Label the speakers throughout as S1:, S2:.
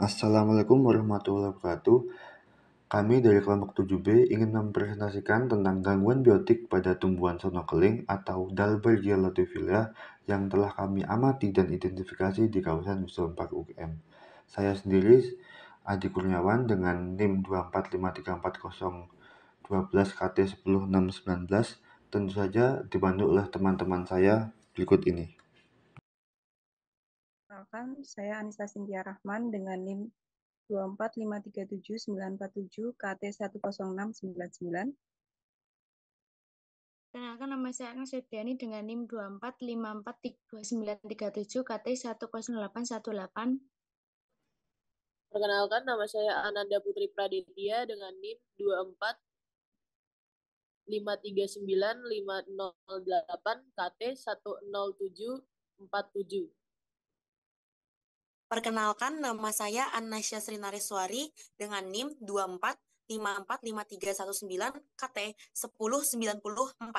S1: Assalamualaikum warahmatullahi wabarakatuh. Kami dari kelompok 7B ingin mempresentasikan tentang gangguan biotik pada tumbuhan sonokeling atau Dalbergia latifoliae yang telah kami amati dan identifikasi di kawasan Wisdom Park UGM. Saya sendiri, Adi Kurniawan, dengan NIM 245340112 KT10619, tentu saja dibantu oleh teman-teman saya berikut ini.
S2: Perkenalkan, saya Anissa Cynthia Rahman dengan NIM 245377947 KT10699.
S3: Perkenalkan, nama saya Agnes Febriani dengan NIM 245422937 KT10818.
S4: Perkenalkan, nama saya Ananda Putri Praditya dengan NIM 245395008 KT10747.
S5: Perkenalkan, nama saya Anasya Srinareswari dengan NIM 2454539 KT10904.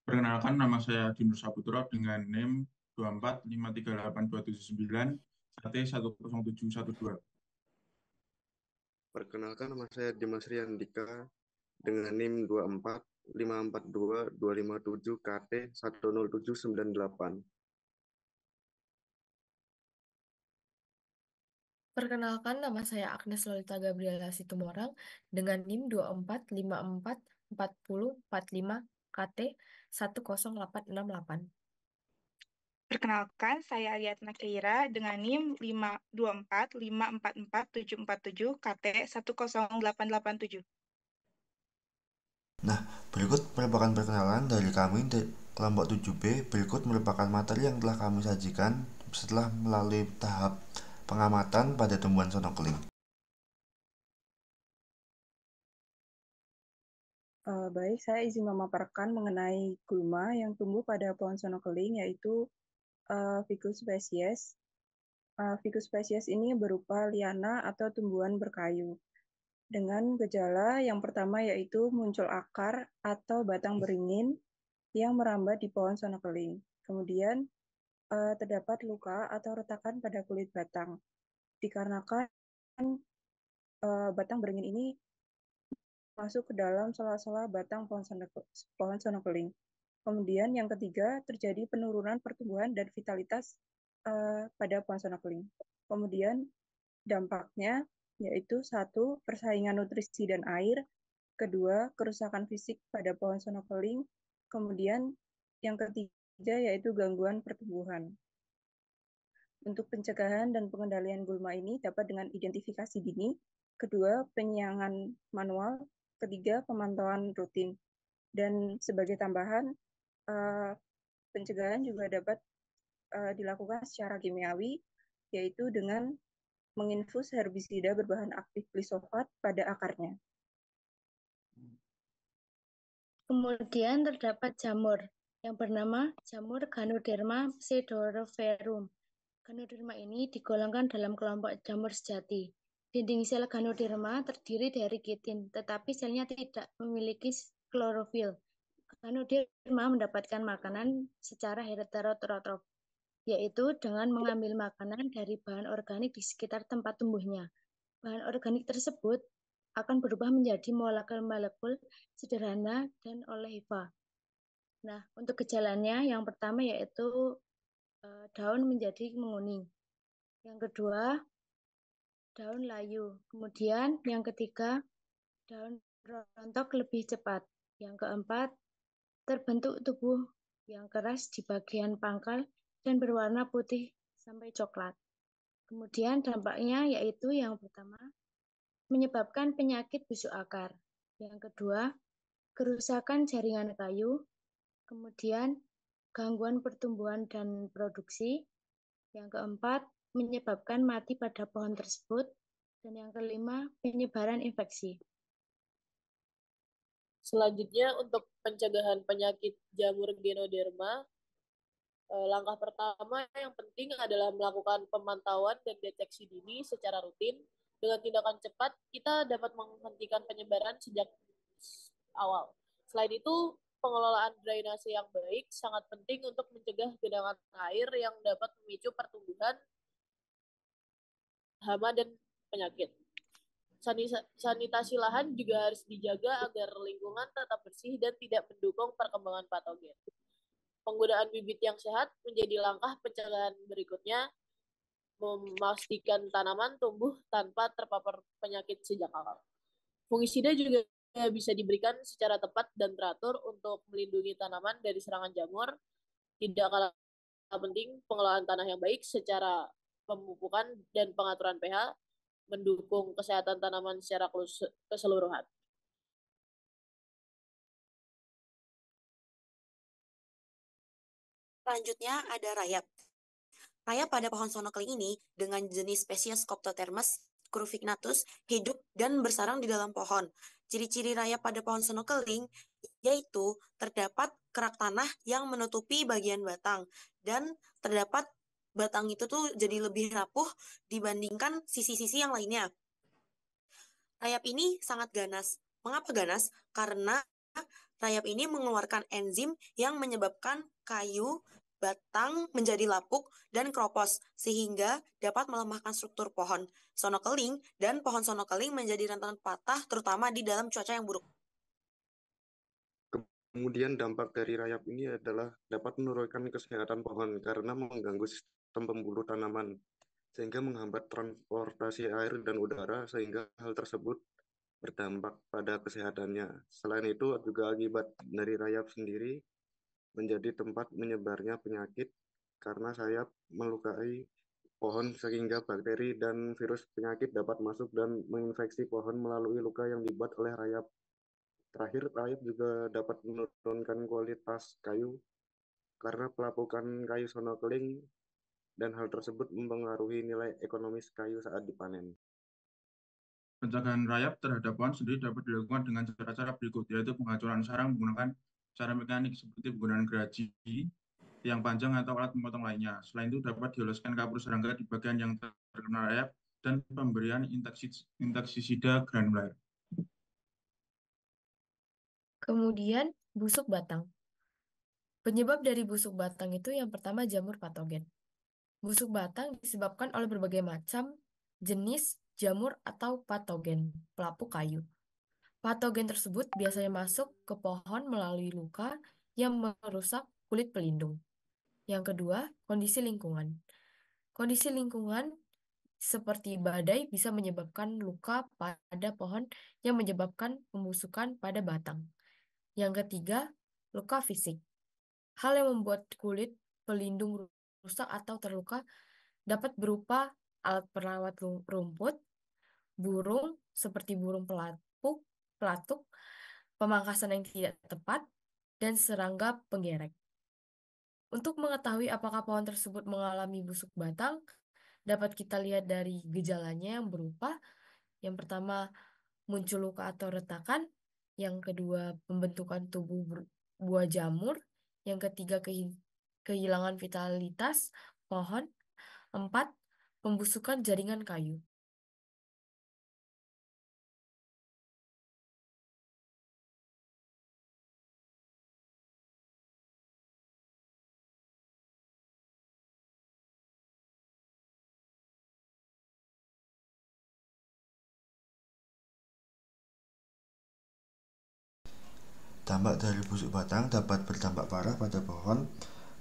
S6: Perkenalkan, nama saya Dinur Saputra dengan NIM 245382779 KT10712.
S7: Perkenalkan, nama saya Dimas Riandika dengan NIM 2454227 KT10798.
S8: Perkenalkan, nama saya Agnes Lolita Gabriela Situmorang dengan NIM 2454045 KT10868.
S9: Perkenalkan, saya Aliatna Keira dengan NIM 524544747 KT10887.
S1: Nah, berikut merupakan perkenalan dari kami di kelompok 7B. Berikut merupakan materi yang telah kami sajikan setelah melalui tahap pengamatan pada tumbuhan sonokeling.
S2: Baik, saya izin memaparkan mengenai gulma yang tumbuh pada pohon sonokeling, yaitu Ficus species. Ficus species ini berupa liana atau tumbuhan berkayu. Dengan gejala yang pertama yaitu muncul akar atau batang beringin yang merambat di pohon sonokeling. Kemudian terdapat luka atau retakan pada kulit batang, dikarenakan batang beringin ini masuk ke dalam sela-sela batang pohon sonokeling. Kemudian yang ketiga, terjadi penurunan pertumbuhan dan vitalitas pada pohon sonokeling. Kemudian dampaknya yaitu 1. Persaingan nutrisi dan air, 2. Kerusakan fisik pada pohon sonokeling, kemudian yang ketiga yaitu gangguan pertumbuhan. Untuk pencegahan dan pengendalian gulma ini dapat dengan identifikasi dini, 2. Penyiangan manual, 3. Pemantauan rutin. Dan sebagai tambahan, pencegahan juga dapat dilakukan secara kimiawi, yaitu dengan menginfus herbisida berbahan aktif glisofat pada akarnya.
S3: Kemudian terdapat jamur yang bernama jamur Ganoderma pseudorophorum. Ganoderma ini digolongkan dalam kelompok jamur sejati. Dinding sel Ganoderma terdiri dari kitin, tetapi selnya tidak memiliki klorofil. Ganoderma mendapatkan makanan secara heterotrof, yaitu dengan mengambil makanan dari bahan organik di sekitar tempat tumbuhnya. Bahan organik tersebut akan berubah menjadi molekul-molekul sederhana dan oleh-hifa. Nah, untuk gejalanya yang pertama yaitu daun menjadi menguning. Yang kedua, daun layu. Kemudian yang ketiga, daun rontok lebih cepat. Yang keempat, terbentuk tubuh yang keras di bagian pangkal dan berwarna putih sampai coklat. Kemudian dampaknya yaitu yang pertama, menyebabkan penyakit busuk akar. Yang kedua, kerusakan jaringan kayu. Kemudian, gangguan pertumbuhan dan produksi. Yang keempat, menyebabkan mati pada pohon tersebut. Dan yang kelima, penyebaran infeksi.
S4: Selanjutnya, untuk pencegahan penyakit jamur Ganoderma, langkah pertama yang penting adalah melakukan pemantauan dan deteksi dini secara rutin. Dengan tindakan cepat, kita dapat menghentikan penyebaran sejak awal. Selain itu, pengelolaan drainase yang baik sangat penting untuk mencegah genangan air yang dapat memicu pertumbuhan hama dan penyakit. Sanitasi lahan juga harus dijaga agar lingkungan tetap bersih dan tidak mendukung perkembangan patogen. Penggunaan bibit yang sehat menjadi langkah pencegahan berikutnya, memastikan tanaman tumbuh tanpa terpapar penyakit sejak awal. Fungisida juga bisa diberikan secara tepat dan teratur untuk melindungi tanaman dari serangan jamur. Tidak kalah penting, pengelolaan tanah yang baik secara pemupukan dan pengaturan pH mendukung kesehatan tanaman secara keseluruhan.
S5: Selanjutnya ada rayap. Rayap pada pohon sono keling ini dengan jenis spesies Scoptothermus curvignatus hidup dan bersarang di dalam pohon. Ciri-ciri rayap pada pohon sono keling yaitu terdapat kerak tanah yang menutupi bagian batang dan terdapat batang itu tuh jadi lebih rapuh dibandingkan sisi-sisi yang lainnya. Rayap ini sangat ganas. Mengapa ganas? Karena rayap ini mengeluarkan enzim yang menyebabkan kayu batang menjadi lapuk dan kropos sehingga dapat melemahkan struktur pohon sono keling dan pohon sono keling menjadi rentan patah terutama di dalam cuaca yang buruk.
S7: Kemudian dampak dari rayap ini adalah dapat menurunkan kesehatan pohon karena mengganggu sistem pembuluh tanaman sehingga menghambat transportasi air dan udara sehingga hal tersebut berdampak pada kesehatannya. Selain itu juga akibat dari rayap sendiri menjadi tempat menyebarnya penyakit karena sayap melukai pohon sehingga bakteri dan virus penyakit dapat masuk dan menginfeksi pohon melalui luka yang dibuat oleh rayap. Terakhir, rayap juga dapat menurunkan kualitas kayu karena pelapukan kayu sono keling dan hal tersebut mempengaruhi nilai ekonomis kayu saat dipanen.
S6: Pencegahan rayap terhadap pohon sendiri dapat dilakukan dengan cara-cara berikut, yaitu penghancuran sarang menggunakan cara mekanik seperti penggunaan geraji, tiang panjang atau alat pemotong lainnya. Selain itu dapat dioleskan kapur serangga di bagian yang terkena rayap dan pemberian insektisida granular.
S8: Kemudian busuk batang. Penyebab dari busuk batang itu yang pertama jamur patogen. Busuk batang disebabkan oleh berbagai macam jenis jamur atau patogen pelapuk kayu. Patogen tersebut biasanya masuk ke pohon melalui luka yang merusak kulit pelindung. Yang kedua, kondisi lingkungan. Kondisi lingkungan seperti badai bisa menyebabkan luka pada pohon yang menyebabkan pembusukan pada batang. Yang ketiga, luka fisik. Hal yang membuat kulit pelindung rusak atau terluka dapat berupa alat perawat rumput, burung seperti burung pelatuk, pemangkasan yang tidak tepat, dan serangga penggerek. Untuk mengetahui apakah pohon tersebut mengalami busuk batang, dapat kita lihat dari gejalanya yang berupa, yang pertama muncul luka atau retakan, yang kedua pembentukan tubuh buah jamur, yang ketiga kehilangan vitalitas pohon, 4 pembusukan jaringan kayu.
S1: Dampak dari busuk batang dapat berdampak parah pada pohon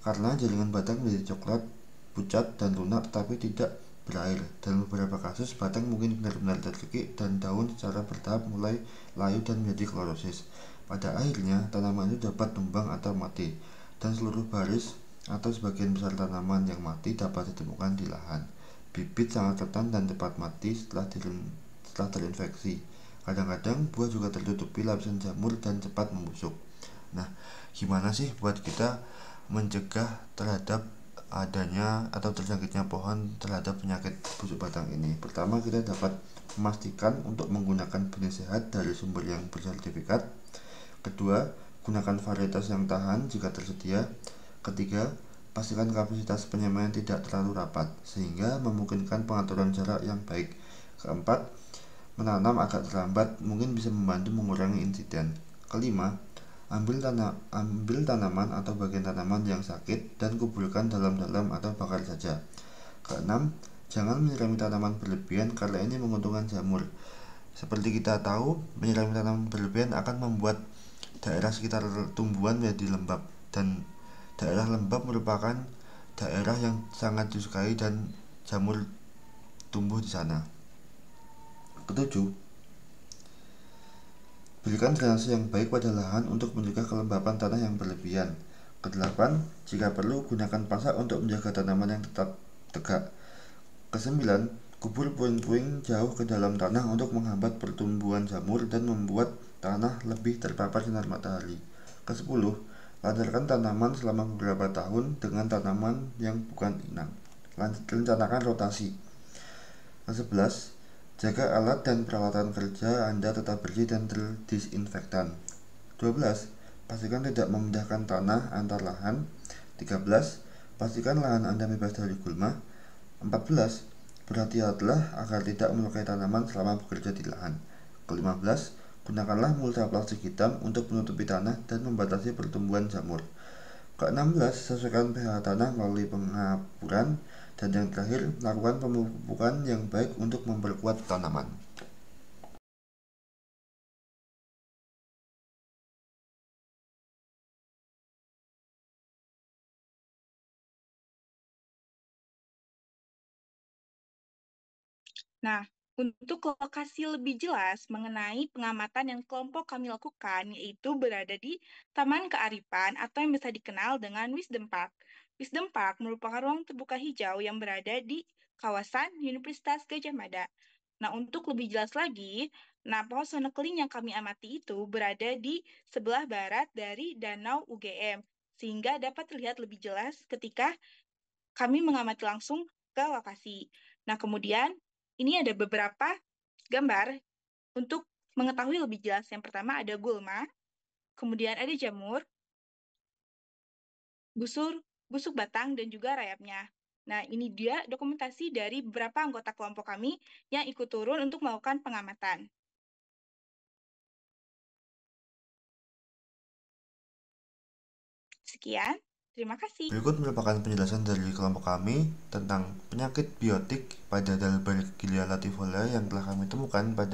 S1: karena jaringan batang menjadi coklat, pucat, dan lunak tapi tidak berair. Dalam beberapa kasus, batang mungkin benar-benar tercekik dan daun secara bertahap mulai layu dan menjadi klorosis. Pada akhirnya, tanaman itu dapat tumbang atau mati, dan seluruh baris atau sebagian besar tanaman yang mati dapat ditemukan di lahan. Bibit sangat rentan dan cepat mati setelah terinfeksi. Kadang-kadang buah juga tertutupi lapisan jamur dan cepat membusuk. Nah, gimana sih buat kita mencegah terhadap adanya atau terjangkitnya pohon terhadap penyakit busuk batang ini? Pertama, kita dapat memastikan untuk menggunakan benih sehat dari sumber yang bersertifikat. Kedua, gunakan varietas yang tahan jika tersedia. Ketiga, pastikan kapasitas penyemaian tidak terlalu rapat sehingga memungkinkan pengaturan jarak yang baik. Keempat, menanam agak terlambat mungkin bisa membantu mengurangi insiden. Kelima, ambil tanaman atau bagian tanaman yang sakit dan kuburkan dalam-dalam atau bakar saja. Keenam, Jangan menyirami tanaman berlebihan karena ini menguntungkan jamur. Seperti kita tahu, menyirami tanaman berlebihan akan membuat daerah sekitar tumbuhan menjadi lembab, dan daerah lembab merupakan daerah yang sangat disukai dan jamur tumbuh di sana. Ketujuh, berikan drainase yang baik pada lahan untuk mencegah kelembapan tanah yang berlebihan. Kedelapan, jika perlu gunakan pasak untuk menjaga tanaman yang tetap tegak. Kesembilan, kubur puing-puing jauh ke dalam tanah untuk menghambat pertumbuhan jamur dan membuat tanah lebih terpapar sinar matahari. Kesepuluh, lancarkan tanaman selama beberapa tahun dengan tanaman yang bukan inang. Rencanakan rotasi. Ke-11, jaga alat dan peralatan kerja Anda tetap bersih dan terdisinfektan. 12, pastikan tidak memindahkan tanah antar lahan. 13, pastikan lahan Anda bebas dari gulma. 14, berhati-hatilah agar tidak melukai tanaman selama bekerja di lahan. Ke-15, gunakanlah mulsa plastik hitam untuk menutupi tanah dan membatasi pertumbuhan jamur. Ke-16, sesuaikan pH tanah melalui pengapuran. Dan yang terakhir, lakukan pemupukan yang baik untuk memperkuat tanaman.
S9: Nah, untuk lokasi lebih jelas mengenai pengamatan yang kelompok kami lakukan, yaitu berada di Taman Kearifan atau yang bisa dikenal dengan Wisdom Park. Wisdom Park merupakan ruang terbuka hijau yang berada di kawasan Universitas Gadjah Mada. Nah, untuk lebih jelas lagi, pohon sonokeling yang kami amati itu berada di sebelah barat dari Danau UGM, sehingga dapat terlihat lebih jelas ketika kami mengamati langsung ke lokasi. Nah, kemudian ini ada beberapa gambar untuk mengetahui lebih jelas. Yang pertama ada gulma, kemudian ada jamur, busuk batang, dan juga rayapnya. Nah, ini dia dokumentasi dari beberapa anggota kelompok kami yang ikut turun untuk melakukan pengamatan. Sekian, terima kasih.
S1: Berikut merupakan penjelasan dari kelompok kami tentang penyakit biotik pada Dalbergia latifolia yang telah kami temukan pada